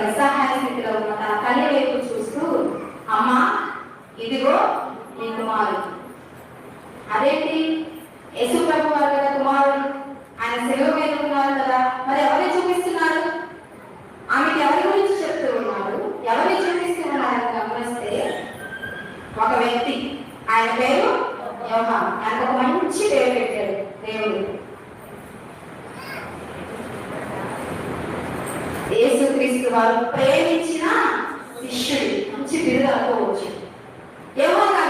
నిస్సహాయ స్థితిలో ఉన్న తన తల్లి వైపు చూస్తూ, అమ్మా ఇదిగో నీ కుమారుడు. అదేంటి, యేసు ప్రభు వారి కదా కుమారుడు, ఆయన సెలవు మీద ఉన్నారు కదా, మరి ఎవరిని చూపిస్తున్నారు? ఆమెకి ఎవరి గురించి చెప్తూ ఉన్నారు, ఎవరిని చూపిస్తూ ఉన్నారని గమనిస్తే ఒక వ్యక్తి, ఆయన పేరు యోహాను. ఆయనకు ఒక మంచి పేరు పెట్టాడు దేవుడు. యేసుక్రీస్తు వారు ప్రేమించిన శిష్యుడు, మంచి బిరుదు అనుకోవచ్చు. యోహాను